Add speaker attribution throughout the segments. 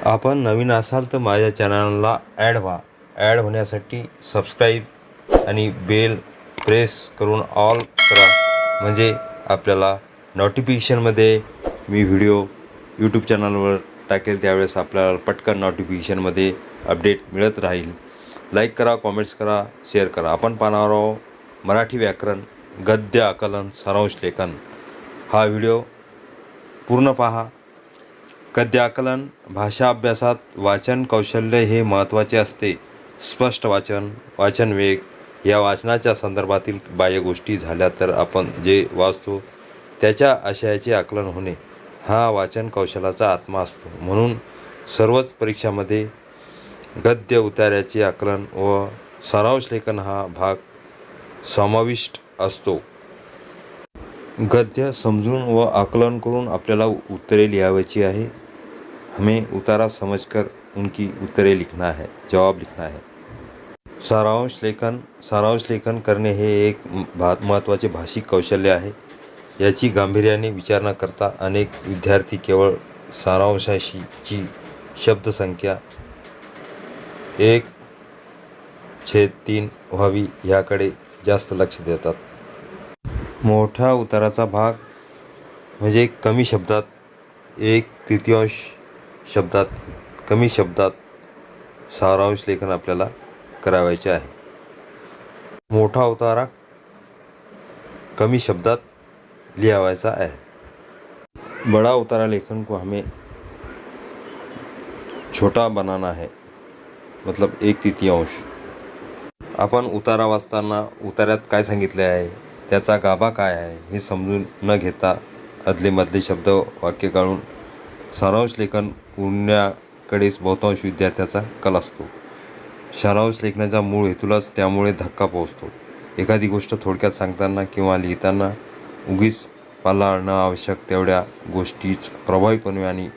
Speaker 1: आपण नवीन असाल तर माझ्या चॅनलला ॲड व्हा. ॲड होण्यासाठी सबस्क्राईब आणि बेल प्रेस करून ऑल करा, म्हणजे आपल्याला नोटिफिकेशनमध्ये मी व्हिडिओ यूट्यूब चॅनलवर टाकेल त्यावेळेस आपल्याला पटकन नोटिफिकेशनमध्ये अपडेट मिळत राहील. लाईक करा, कॉमेंट्स करा, शेअर करा. आपण पाहणार आहोत मराठी व्याकरण गद्य आकलन सारांश लेखन. हा व्हिडिओ पूर्ण पहा. गद्य आकलन भाषा अभ्यासात वाचन कौशल्य हे महत्त्वाचे असते. स्पष्ट वाचन, वाचन वेग या वाचनाच्या संदर्भातील बाह्य गोष्टी झाल्या तर आपण जे वाचतो त्याच्या आशयाचे आकलन होणे हा वाचन कौशल्याचा आत्मा असतो. म्हणून सर्वच परीक्षांमध्ये गद्य उतार्याचे आकलन व सारांश लेखन हा भाग समाविष्ट असतो. गद्य समजून व आकलन करून आपल्याला उत्तरे लिहावायची आहे. हमें उतारा समझकर उनकी उत्तरे लिखना है, जवाब लिखना है. सारांश लेखन करणे हे एक महत्त्वाचे भाषिक कौशल्य आहे. याची गांभीर्याने विचार न करता अनेक विद्यार्थी केवळ सारांशाची शब्दसंख्या 1/3 व्हावी ह्याकडे जास्त लक्ष देतात. मोठ्या उताराचा भाग म्हणजे कमी शब्दात 1/3 शब्दात कमी शब्दात सारांश लेखन आपल्याला करावायचे आहे. मोठा उतारा कमी शब्दात लिहावायचा है. बड़ा उतारा लेखन को हमें छोटा बनाना है, मतलब 1/3. आपण उतारा वाचताना उतार्यात काय सांगितले आहे, त्याचा गाभा काय आहे हे समजून न घेता अदलेमधले शब्द वाक्य काढून सारांश लेखन करण्याकडेच बहुतांश विद्यार्थ्याचा कल असतो. सारांश लेखनाचा मूळ हेतूलाच त्यामुळे धक्का पोहोचतो. एखादी गोष्ट थोडक्यात सांगताना किंवा लिहिताना उगीच पालाळणं आवश्यक तेवढ्या गोष्टीच प्रभावीपणे आणि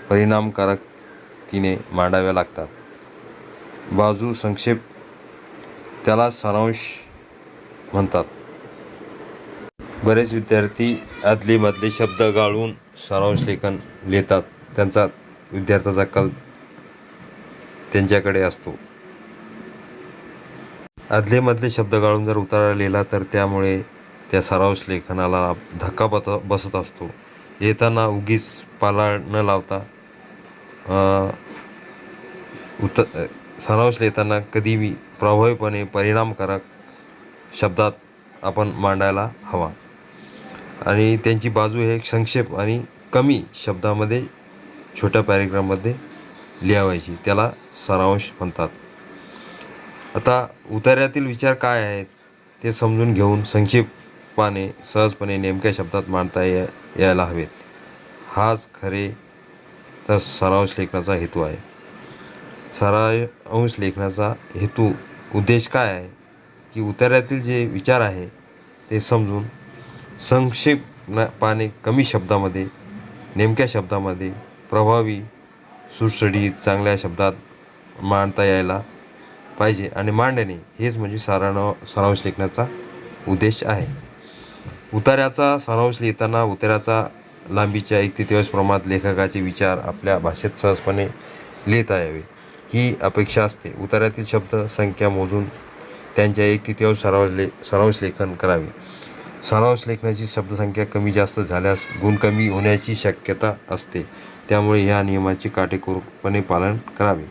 Speaker 1: परिणामकारकतेने मांडाव्या लागतात. बाजू संक्षेप त्याला सारांश म्हणतात. बरेच विद्यार्थी आदलेमधले शब्द गाळून सारांश लेखन लिहितात. त्यांचा विद्यार्थ्याचा कल त्यांच्याकडे असतो. आदलेमधले शब्द गाळून जर उतारा लिहिला तर त्यामुळे त्या सारांश लेखनाला धक्का बसत असतो. लिहिताना उगीच पालाळ न लावता सारांश लिहिताना कधीही प्रभावीपणे परिणामकारक शब्दात आपण मांडायला हवा आणि त्यांची बाजू हे संक्षेप आणि कमी शब्दामध्ये छोट्या पॅरेग्राफमध्ये लिहावायची, त्याला सारांश म्हणतात. आता उतार्यातील विचार काय आहेत ते समजून घेऊन संक्षेपाने सहजपणे नेमक्या शब्दात मांडता यायला हवेत. हाच खरे तर सारांश लेखनाचा हेतू आहे. सारांश लेखनाचा हेतू उद्देश काय आहे की उतार्यातील जे विचार आहे ते समजून संक्षेपाने कमी शब्दामध्ये नेमक्या शब्दामध्ये प्रभावी सुटसुटीत चांगल्या शब्दात मांडता यायला पाहिजे आणि मांडणे हेच म्हणजे सारांश लेखनाचा उद्देश आहे. उतार्याचा सारांश लिहिताना उतार्याचा लांबीच्या 1/3 प्रमाणात लेखकाचे विचार आपल्या भाषेत सहजपणे लिहिता यावे ही अपेक्षा असते. उतार्यातील शब्द संख्या मोजून त्यांच्या 1/3 सारांश लेखन करावे. सारांश लेखनाची शब्दसंख्या कमी जास्त झाल्यास गुण कमी होण्याची शक्यता असते. त्यामुळे ह्या नियमाचे काटेकोरपणे पालन करावे.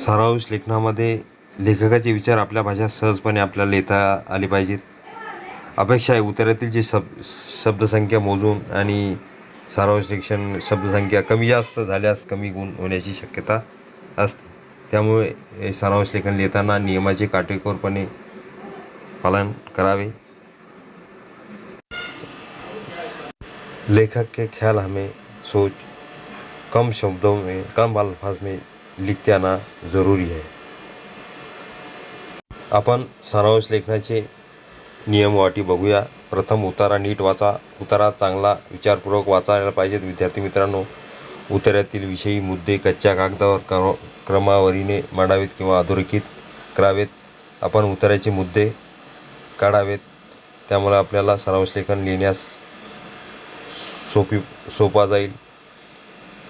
Speaker 1: सारांश लेखनामध्ये लेखकाचे विचार आपल्या भाषेत सहजपणे आपल्याला लिहिता आले पाहिजेत. अपेक्षा आहे उतार्यातील जे शब्दसंख्या मोजून आणि सारांश लेखन शब्दसंख्या कमी जास्त झाल्यास कमी गुण होण्याची शक्यता असते. त्यामुळे सारांश लेखन लिहिताना नियमाचे काटेकोरपणे पालन करावे. लेखक के ख्याल हमें सोच कम शब्दों में कम अल्फाज में लिखते आना जरूरी है. आपण सारांश लेखनाचे नियम वाटी बघूया. प्रथम उतारा नीट वाचा. उतारा चांगला विचारपूर्वक वाचायला पाहिजेत. विद्यार्थी मित्रांनो, उतार्यातील विषयी मुद्दे कच्च्या कागदावर क्रमवारीने मांडावेत किंवा अधोरेखित करावेत. आपण उतार्याचे मुद्दे काढावेत. त्यामुळे आपल्याला सारांश लेखन लिहिण्यास सोपा जाईल.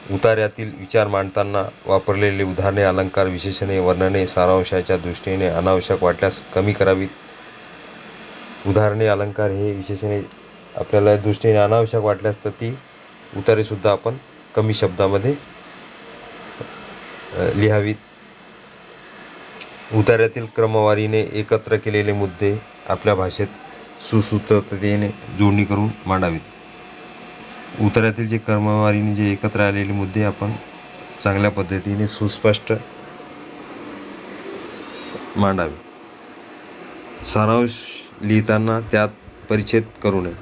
Speaker 1: उतार्यातील विचार मांडताना वापरलेले उदाहरणे, अलंकार, विशेषणे, वर्णने सारांशाच्या दृष्टीने अनावश्यक वाटल्यास कमी करावीत. उदाहरणे, अलंकार हे विशेषणे आपल्याला दृष्टीने अनावश्यक वाटल्यास तर ती उतारेसुद्धा आपण कमी शब्दामध्ये लिहावीत. उतार्यातील क्रमवारीने एकत्र केलेले मुद्दे आपल्या भाषेत सुसूत्रतेने जोडणी करून मांडावीत. उतार्यातील जे क्रमवारीने जे एकत्र आलेले मुद्दे आपण चांगल्या पद्धतीने सुस्पष्ट मांडावे. सारांश लिहिताना त्यात परिच्छेद करू नये.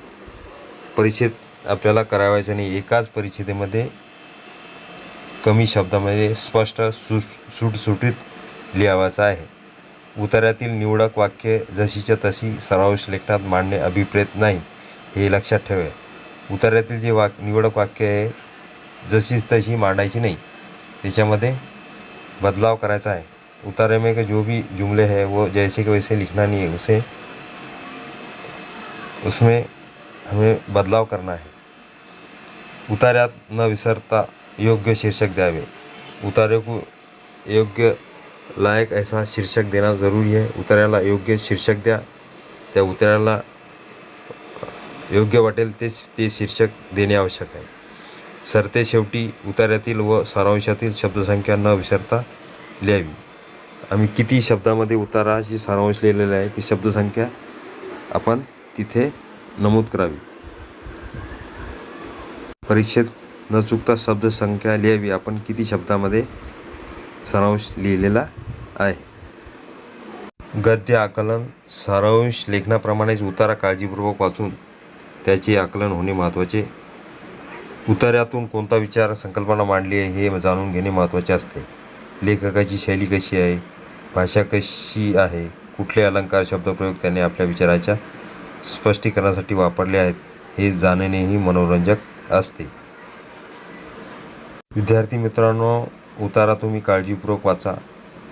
Speaker 1: परिच्छेद आपल्याला करावायचा नाही. एकाच परिच्छेदामध्ये कमी शब्दामध्ये स्पष्ट सुटसुटीत लिहावायचं आहे. उतार्यातील निवडक वाक्य जशीच्या तशी सारांश लेखनात मांडणे अभिप्रेत नाही, हे लक्षात ठेवा. उतार्यातील जे निवडक वाक्य आहे जशीच तशी मांडायची नाही, त्याच्यामध्ये बदलाव करायचा आहे. उतारे में जो भी जुमले हैं वो जैसे कि वैसे लिखना नहीं है, उसमें हमें बदलाव करना है. उतार्यात न विसरता योग्य शीर्षक द्यावे. उतारे को योग्य लायक ऐसा शीर्षक देना ज़रूरी है. उतार्याला योग्य शीर्षक द्या. त्या उतार्याला योग्य वाटेल ते शीर्षक देणे आवश्यक आहे. सरते शेवटी उतार्यातील व सारांशातील शब्दसंख्या न विसरता लिहावी. आम्ही किती शब्दामध्ये उताराची सारांश लिहिलेला आहे ती शब्दसंख्या आपण तिथे नमूद करावी. परीक्षेत न चुकता शब्दसंख्या लिहावी. आपण किती शब्दामध्ये सारांश लिहिलेला आहे. गद्य आकलन. सारांश लेखनाप्रमाणेच उतारा काळजीपूर्वक वाचून त्याचे आकलन होणे महत्त्वाचे. उतार्यातून कोणता विचार संकल्पना मांडली आहे हे जाणून घेणे महत्त्वाचे असते. लेखकाची शैली कशी आहे, भाषा कशी आहे, कुठले अलंकार शब्दप्रयोग त्याने आपल्या विचाराच्या स्पष्टीकरणासाठी वापरले आहेत हे जाणणेही मनोरंजक असते. विद्यार्थी मित्रांनो, उतारा तुम्ही काळजीपूर्वक वाचा,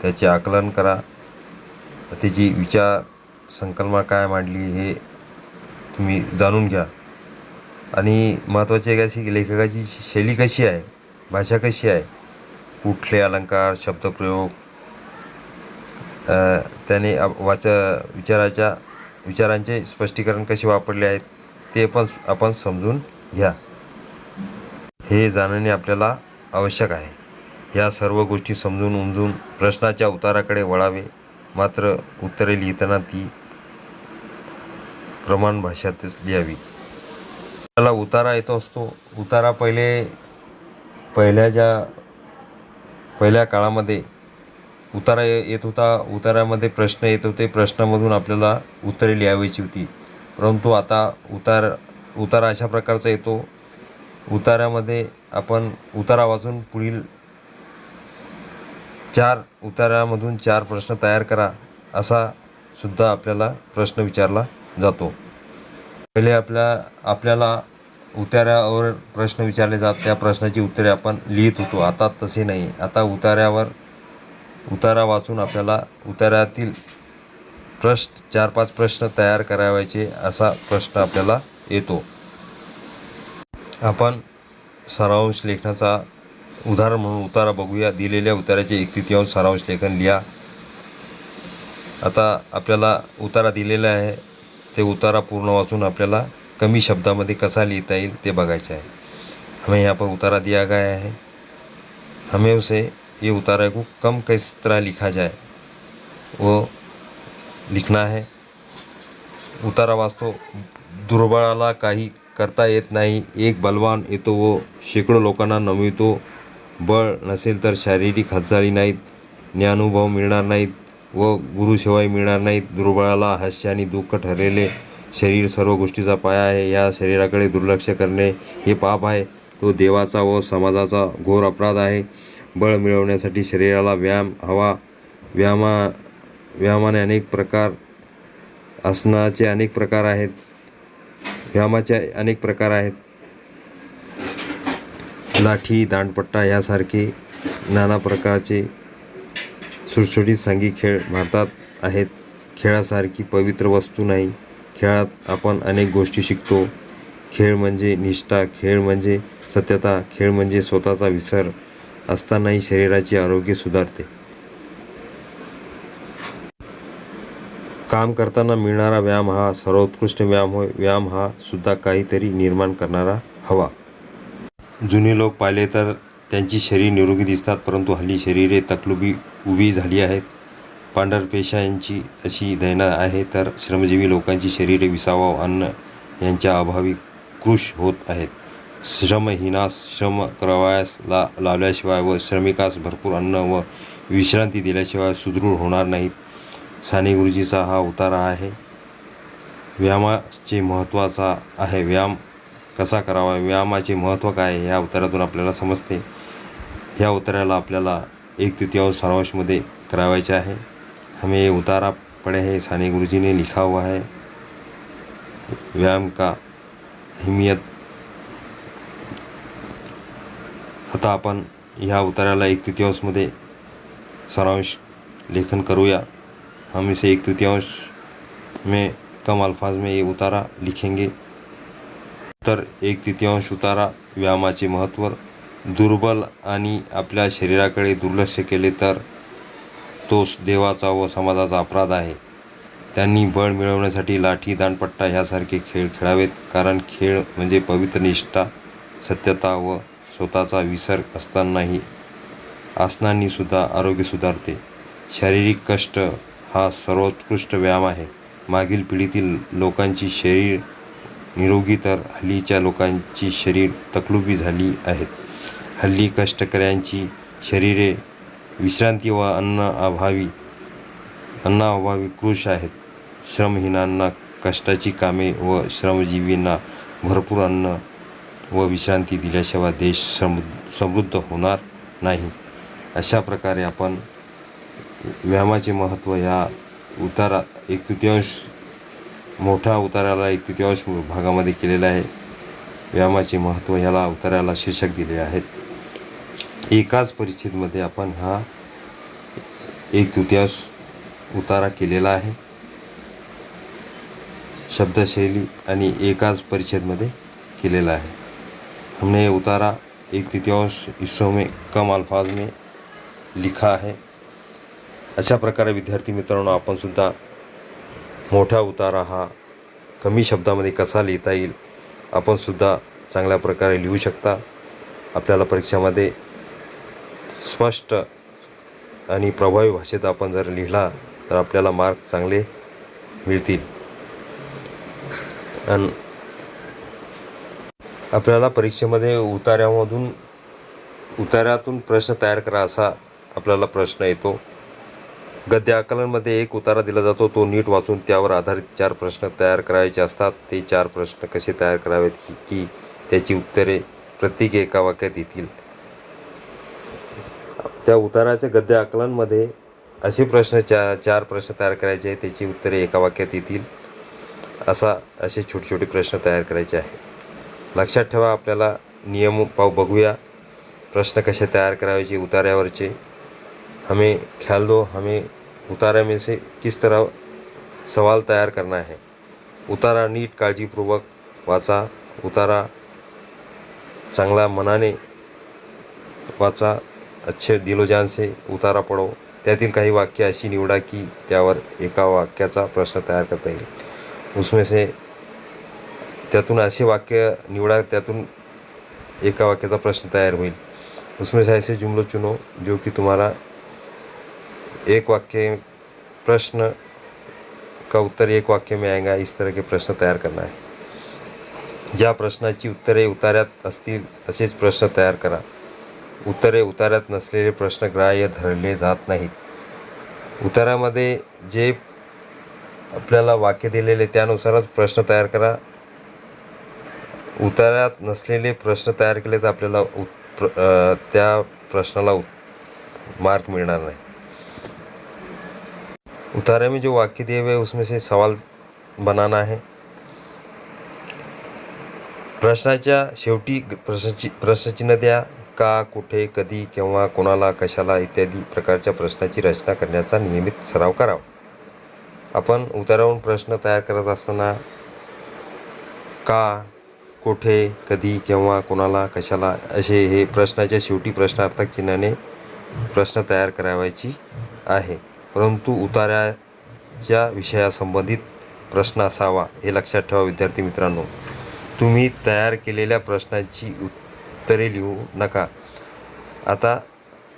Speaker 1: त्याचे आकलन करा, त्याची विचार संकल्पना काय मांडली हे तुम्ही जाणून घ्या. आणि महत्त्वाचे एक अशी लेखकाची शैली कशी आहे, भाषा कशी आहे, कुठले अलंकार शब्दप्रयोग त्याने विचारांचे स्पष्टीकरण कसे वापरले आहेत ते पण आपण समजून घ्या. हे जाणणे आपल्याला आवश्यक आहे. या सर्व गोष्टी समजून उमजून प्रश्नाच्या उताराकडे वळावे. मात्र उत्तरे लिहिताना ती प्रमाण भाषेतच लिहावी. आपल्याला उतारा येतो असतो. उतारा पहिल्या काळामध्ये उतारा येत होता. उतारामध्ये प्रश्न येत होते. प्रश्नामधून आपल्याला उत्तरे लिहावायची होती. परंतु आता उतारा अशा प्रकारचा येतो. उतारामध्ये आपण उतारा वाचून पुढील उतारामधून 4 प्रश्न तयार करा असा सुद्धा आपल्याला प्रश्न विचारला जातो. पहिले आपल्याला उतार्यावर प्रश्न विचारले जात, त्या प्रश्नाची उत्तरे आपण लिहित होतो. आता तसे नाही. आता उतारा वाचून आपल्याला उतार्यातील 4-5 प्रश्न तयार करावायचे असा प्रश्न आपल्याला येतो. आपण सारांश लेखनाचा उदाहरण म्हणून उतारा बघूया. दिलेल्या उताराचे 1/3 सारांश लेखन लिहा. आता आपल्याला उतारा दिलेला आहे, ते उतारा पूर्ण वाचून आपल्याला कमी शब्दामध्ये कसा लिहिता येईल ते बघायचं आहे. हमें यहाँ पर उतारा दिया गया है. हमें उसे ये उतारे को कम किस तरह लिखा जाए वो लिखना है. उतारा वाचतो. दुर्बळाला काही करता येत नाही. एक बलवान येतो व शेकडो लोकांना नमवितो. बळ नसेल तर शारीरिक हालचाली नाहीत, ज्ञानुभव मिळणार नाहीत व गुरुसेवाही मिळणार नाहीत. दुर्बळाला हास्य आणि दुःख ठरलेले शरीर सर्व गोष्टीचा पाया आहे. या शरीराकडे दुर्लक्ष करणे हे पाप आहे. तो देवाचा व समाजाचा घोर अपराध आहे. बळ मिळवण्यासाठी शरीराला व्यायाम हवा. व्यायामाने अनेक प्रकार, आसनाचे अनेक प्रकार आहेत, व्यायामाचे अनेक प्रकार आहेत. लाठी, दांडपट्टा यासारखे नाना प्रकारचे सुटसुटीत सांघिक खेळ भारतात आहेत. खेळासारखी पवित्र वस्तू नाही. खेळात आपण अनेक गोष्टी शिकतो. खेळ म्हणजे निष्ठा, खेळ म्हणजे सत्यता. खेळ म्हणजे स्वतःचा विसर असतानाही शरीराचे आरोग्य सुधारते. काम करताना मिळणारा व्यायाम हा सर्वोत्कृष्ट व्यायाम होय. व्यायाम हा सुद्धा काहीतरी निर्माण करणारा हवा. जुने लोक पाहिले तर त्यांची शरीर निरोगी दिसतात, परंतु हल्ली शरीरे तकलुबी उभी झाली आहेत. पांढरपेशांची अशी दैना आहे, तर श्रमजीवी लोकांची शरीरे विसावा अन्न यांच्या अभावी कृश होत आहेत. श्रमहीनास श्रम करावयास लावल्याशिवाय व श्रमिकास भरपूर अन्न व विश्रांती दिल्याशिवाय सुदृढ होणार नाहीत. साने गुरुजीचा हा उतारा आहे. व्यायामाचे महत्त्वाचा आहे. व्यायाम कसा करावा, व्यायामाचे महत्त्व काय या उतारातून आपल्याला समजते. ह्या उताराला आपल्याला 1/3 सारांशमध्ये करावायचे आहे. हमें ये उतारा पढ़े हैं, साने गुरुजी ने लिखा हुआ है. व्यायाम का अहमियत. आता आपण ह्या उताराला 1/3 मध्ये सारांश लेखन करूया. हम इसे 1/3 में कम अल्फाज में ये उतारा लिखेंगे. तर 1/3 उतारा. व्यायामाचे महत्त्व. दुर्बल आणि आपल्या शरीराकडे दुर्लक्ष केले तर तो देवाचा व समाजाचा अपराध आहे. त्यांनी बळ मिळवण्यासाठी लाठी, दांडपट्टा ह्यासारखे खेळ खेळावेत, कारण खेळ म्हणजे पवित्र निष्ठा, सत्यता व स्वतःचा विसर असतानाही आसनांनी सुद्धा आरोग्य सुधारते. शारीरिक कष्ट हा सर्वोत्कृष्ट व्यायाम आहे. मागील पिढीतील लोकांची शरीर निरोगी, तर हल्लीच्या लोकांची शरीर तकलुबी झाली आहेत. हल्ली कष्टकऱ्यांची शरीरे विश्रांती व अन्नाअभावी कृश आहेत. श्रमहीनांना कष्टाची कामे व श्रमजीवींना भरपूर अन्न व विश्रांती दिल्याशिवाय देश समृद्ध होणार नाही. अशा प्रकारे आपण व्यायामाचे महत्त्व ह्या उतारा 1/3 मोठ्या उताराला 1/3 भागामध्ये केलेलं आहे. व्यायामाचे महत्त्व ह्याला उताराला शीर्षक दिले आहेत. एकाच परिच्छेदमध्ये आपण हा 1/3 उतारा केलेला आहे. शब्दशैली आणि एकाच परिच्छेदमध्ये केलेला आहे. हमने ये उतारा 1/3 हिस्सों में कम अल्फाज में लिखा है. अशा प्रकारे विद्यार्थी मित्रांनो, आपण सुद्धा मोठा उतारा हा कमी शब्दामध्ये कसा लिहिता येईल आपण सुद्धा चांगल्या प्रकारे लिहू शकता. आपल्याला परीक्षामध्ये स्पष्ट आणि प्रभावी भाषेत आपण जर लिहिला तर आपल्याला मार्क चांगले मिळतील. आणि आपल्याला परीक्षेमध्ये उताऱ्यातून प्रश्न तयार करा असा आपल्याला प्रश्न येतो. गद्य आकलनमध्ये एक उतारा दिला जातो, तो नीट वाचून त्यावर आधारित 4 प्रश्न तयार करायचे असतात. ते 4 प्रश्न कसे तयार करावेत की त्याची उत्तरे प्रत्येकी एका वाक्यात येतील. त्या उताराच्या गद्य आकलनमध्ये असे प्रश्न 4 प्रश्न तयार करायचे आहेत, त्याची उत्तरे एका वाक्यात येतील. असे छोटे छोटे प्रश्न तयार करायचे आहे. लक्षात ठेवा. आपल्याला नियम बघूया. प्रश्न कसे तयार करायचे उतार्यावरचे. हमें ख्याल दो, हमें उतारा में से किस तरह सवाल तयार करना है. उतारा नीट काळजीपूर्वक वाचा. उतारा चांगला मनाने वाचा. अच्छे दिलोजान से उतारा पढ़ो. त्यातील काही वाक्य अशी निवडा की त्यावर एका वाक्याचा प्रश्न तयार करता येईल. उसमें से त्यातून असे वाक्य निवडा त्यातून एका वाक्याचा प्रश्न तयार होईल. उसमें से ऐसे जुमले चुनो जो कि तुम्हारा एक वाक्य प्रश्न का उत्तर एक वाक्य में आएगा. इस तरह के प्रश्न तयार करना है. ज्या प्रश्नाची उत्तरे उतार्यात असतील असेच प्रश्न तयार करा. उत्तरे उतार्यात नसलेले प्रश्न ग्राह्य धरले जात नाहीत. उतारामध्ये जे आपल्याला वाक्य दिलेले त्यानुसारच प्रश्न तयार करा. उतार्यात नसलेले प्रश्न तयार केले तर आपल्याला त्या प्रश्नाला मार्क मिळणार नाही. उतारे में जो वाक्य दिए हुए उसमें से सवाल बनाना है. प्रश्नाच्या शेवटी प्रश्नचिन्ह द्या. का, कुठे, कधी, केव्हा, कोणाला, कशाला इत्यादी प्रकारच्या प्रश्नाची रचना करण्याचा नियमित सराव करावा. आपण उतारावरून प्रश्न तयार करत असताना का, कोठे, कधी, केव्हा, कोणाला, कशाला असे हे प्रश्नाच्या शेवटी प्रश्नार्थक चिन्हाने प्रश्न तयार करावायची आहे. परंतु उतार्याच्या विषयासंबंधित प्रश्न असावा हे लक्षात ठेवा विद्यार्थी मित्रांनो. तुम्ही तयार केलेल्या प्रश्नाची उत्तरे लिहू नका. आता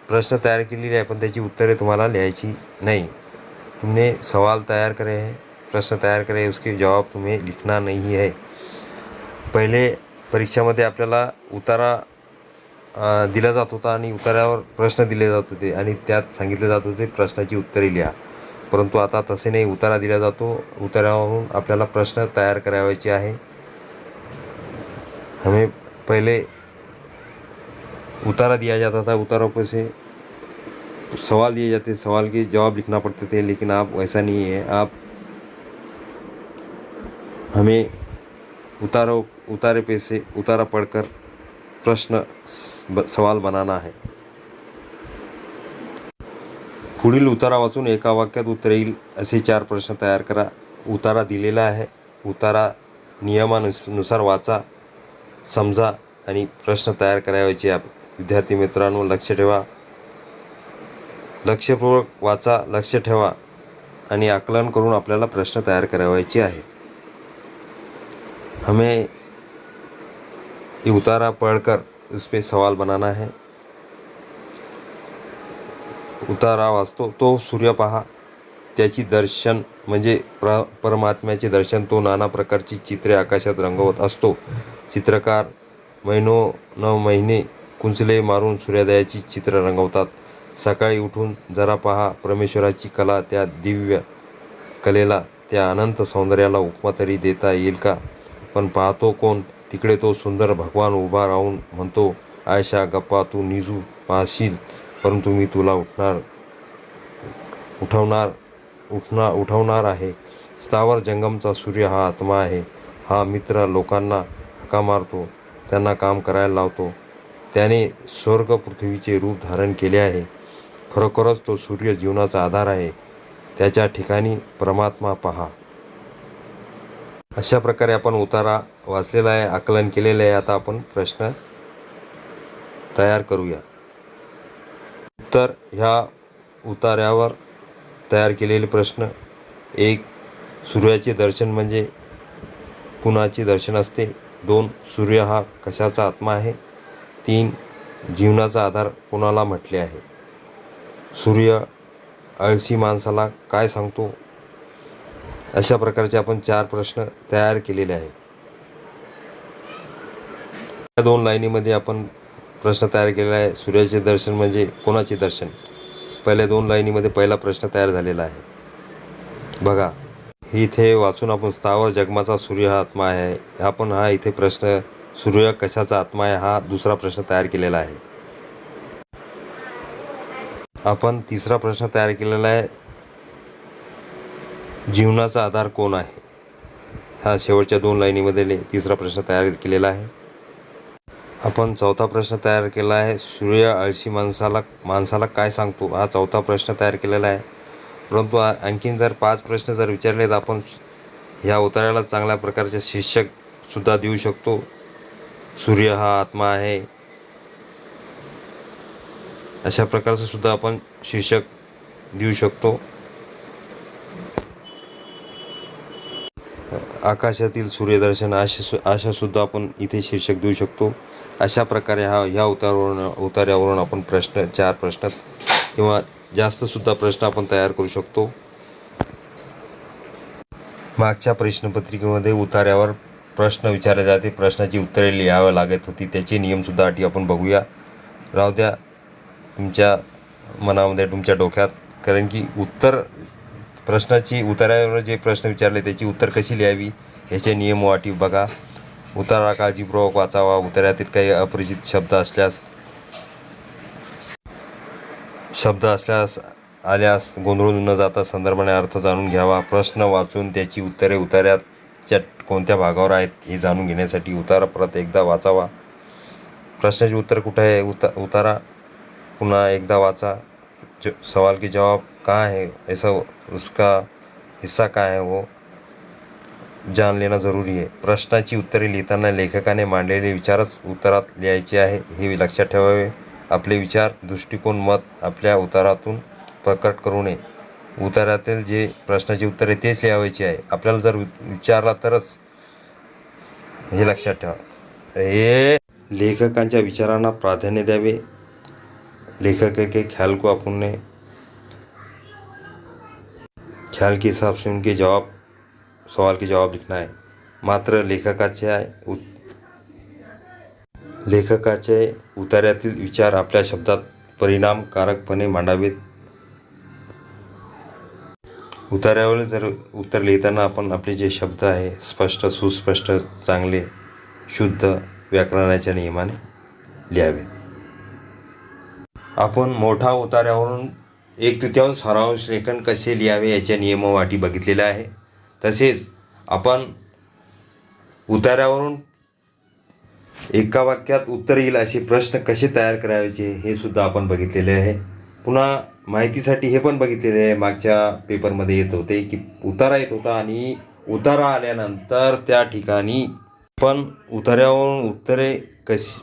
Speaker 1: प्रश्न तयार केलेले आहे पण त्याची उत्तरे तुम्हाला लिहायची नहीं. तुमने सवाल तैयार करे हैं, प्रश्न तैयार करे हैं, उसके जवाब तुम्हें लिखना नहीं है. पहिले परीक्षामध्ये आपल्याला उतारा दिला जात होता आणि उतार्यावर प्रश्न दिले जात होते आणि त्यात सांगितले जात होते प्रश्नाची उत्तरे लिहा. परंतु आता तसे नाही. उतारा दिला जातो, उतार्यावरून आपल्याला प्रश्न तयार करावायचे आहे. हमें पहले उतारा दिया जाता था, उतारों पर से सवाल दिए जाते, सवाल के जवाब लिखना पड़ते थे. लेकिन आप वैसा नहीं है. आप हमें उतारे पे से उतारा पढ़कर प्रश्न सवाल बनाना है. पुढील उतारा वाचून एका वाक्यात उत्तर येईल असे 4 प्रश्न तयार करा. उतारा दिलेला आहे. उतारा नियमानुसार वाचा, समजा आणि प्रश्न तयार करायचे. विद्यार्थी मित्रांनो लक्ष ठेवा. लक्षपूर्वक वाचा, लक्ष ठेवा आणि आकलन करून आपल्याला प्रश्न तयार करायचे आहे. हमें ये उतारा पढ़कर इस पे सवाल बनाना है. उतारा वाचतो. तो सूर्य पहा, त्याची दर्शन म्हणजे परमात्म्याचे दर्शन. तो नाना प्रकारची चित्रे आकाशात रंगवत असतो. चित्रकार महिने कुंचले मारून सूर्योदयाची चित्र रंगवतात. सकाळी उठून जरा पहा परमेश्वराची कला. त्या दिव्य कलेला, त्या अनंत सौंदर्याला उपमा तरी देता येईल का? पण पाहतो कोण? तिकडे तो सुंदर भगवान उभा राहून म्हणतो, आयशा गप्पा तू निजू पाहशील, परंतु मी तुला उठवणार आहे. स्थावर जंगमचा सूर्य हा आत्मा आहे. हा मित्र लोकांना हाका मारतो, त्यांना काम करायला लावतो. त्याने स्वर्ग पृथ्वीचे रूप धारण केले आहे. खरोखरच तो सूर्य जीवनाचा आधार आहे. त्याच्या ठिकाणी परमात्मा पहा. अशा प्रकारे आपण उतारा वाचलेला आहे, आकलन केलेले आहे. आता आपण प्रश्न तयार करूया. उत्तर ह्या उतार्यावर तयार केलेले प्रश्न. 1. सूर्याचे दर्शन म्हणजे कुणाचे दर्शन असते? 2. सूर्य हा कशाचा आत्मा आहे? 3. जीवनाचा आधार कोणाला म्हटले आहे? सूर्य आळशी माणसाला काय सांगतो? अशा प्रकारचे आपण 4 प्रश्न तयार केलेले आहे. या 2 लाईनीमध्ये आपण प्रश्न तयार केलेला आहे. सूर्याचे दर्शन म्हणजे कोणाचे दर्शन? पहिल्या 2 लाईनीमध्ये पहिला प्रश्न तयार झालेला आहे. बघा इथे वाचून आपण स्थावर जगमाचा सूर्य हा आत्मा आहे. आपण हा इथे प्रश्न सूर्य कशाचा आत्मा आहे हा दुसरा प्रश्न तयार केलेला आहे. आपण तिसरा प्रश्न तयार केलेला आहे. जीवनाचा आधार कोण आहे? हा शेवटच्या 2 लाईनीमध्ये तिसरा प्रश्न तयार केलेला आहे. आपण चौथा प्रश्न तयार केला आहे. सूर्य आळशी माणसाला काय सांगतो? हा चौथा प्रश्न तयार केलेला आहे. परंतु आणखीन जर 5 प्रश्न जर विचारले तर आपण ह्या उतार्याला चांगल्या प्रकारचे शीर्षकसुद्धा देऊ शकतो. सूर्य हा आत्मा आहे अशा प्रकारचं सुद्धा आपण शीर्षक देऊ शकतो. आकाशातील सूर्यदर्शन अशा सुद्धा आपण इथे शीर्षक देऊ शकतो. अशा प्रकारे ह्या उतार्यावरून आपण 4 प्रश्न किंवा जास्तसुद्धा प्रश्न आपण तयार करू शकतो. मागच्या प्रश्नपत्रिकेमध्ये उतार्यावर प्रश्न विचारले जाते, प्रश्नाची उत्तरे लिहावी लागत होती. त्याचे नियमसुद्धा अटी आपण बघूया. राहू द्या तुमच्या मनामध्ये, तुमच्या डोक्यात, कारण की प्रश्नाची उतार्यावर जे प्रश्न विचारले त्याची उत्तर कशी लिहावी ह्याचे नियम व अटी बघा. उतारा काळजीपूर्वक वाचावा. उतार्यातील काही अपरिचित शब्द आल्यास गोंधळून न जाता संदर्भाने अर्थ जाणून घ्यावा. प्रश्न वाचून त्याची उत्तरे उतार्याच्या कोणत्या भागावर आहेत हे जाणून घेण्यासाठी उतारा परत एकदा वाचावा. प्रश्नाचे उत्तर कुठे आहे उतारा पुन्हा एकदा वाचा. सवाल के जवाब कहाँ है, ऐसा उसका हिस्सा कहाँ है वो जाण लेणं जरुरी आहे. प्रश्नाची उत्तरे लिहिताना लेखकाने मांडलेले विचारच उत्तरात लिहायचे आहे हे लक्षात ठेवावे. आपले विचार, दृष्टिकोन, मत आपल्या उत्तरातून प्रकट करू नये. उत्तरातील जे प्रश्नाचे उत्तर आहे तेच लिहायचे आहे. आपल्याला जर विचारला तरच, हे लक्षात ठेवा. हे लेखकांच्या विचारांना प्राधान्य द्यावे. लेखक के ख्याल को आपण ख्याल के हिसाब से उनके सवाल के जवाब लिखना है. मात्र लेखकाचे उतार्यातील विचार आपल्या शब्दात परिणामकारकपणे मांडावेत. उतार्यावर जर उत्तर लिहिताना आपण आपले जे शब्द आहे स्पष्ट, सुस्पष्ट, चांगले, शुद्ध व्याकरणाच्या नियमाने लिहावे. आपण मोठा उतार्यावरून 1/3 सारांश लेखन कसे लिहावे याच्या नियमवाटी बघितलेल्या आहे. तसेच आपण उतार्यावरून एका वाक्यात उत्तर येईल असे प्रश्न कसे तयार करायचे हे सुद्धा आपण बघितलेले आहे. पुन्हा माहितीसाठी हे पण बघितलेले आहे. मागच्या पेपरमध्ये येत होते की उतारा येत होता आणि उतारा आल्यानंतर त्या ठिकाणी पण उतार्यावरून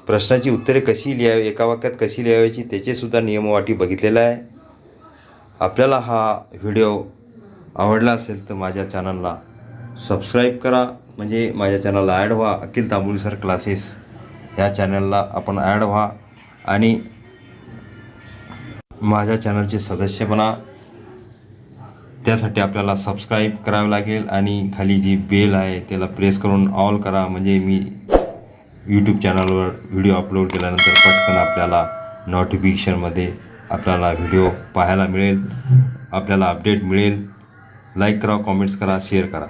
Speaker 1: प्रश्नाची उत्तरे कशी लिहावी, एका वाक्यात कशी लिहायची त्याचे सुद्धा नियमवाटी बघितलेला आहे. आपल्याला हा व्हिडिओ आवडला असेल तर माझ्या चॅनलला सबस्क्राईब करा. म्हणजे माझ्या चॅनलला ॲड व्हा. अखिल तांबोळी सर क्लासेस ह्या चॅनलला आपण ॲड व्हा आणि माझ्या चॅनलचे सदस्य बना. त्यासाठी आपल्याला सबस्क्राईब करावे लागेल आणि खाली जी बेल आहे त्याला प्रेस करून ऑल करा. म्हणजे मी यूट्यूब चॅनलवर व्हिडिओ अपलोड केल्यानंतर पटकन आपल्याला नोटिफिकेशनमध्ये आपल्याला व्हिडिओ पाहायला मिळेल, आपल्याला अपडेट मिळेल. लाईक करा, कॉमेंट्स करा, शेअर करा.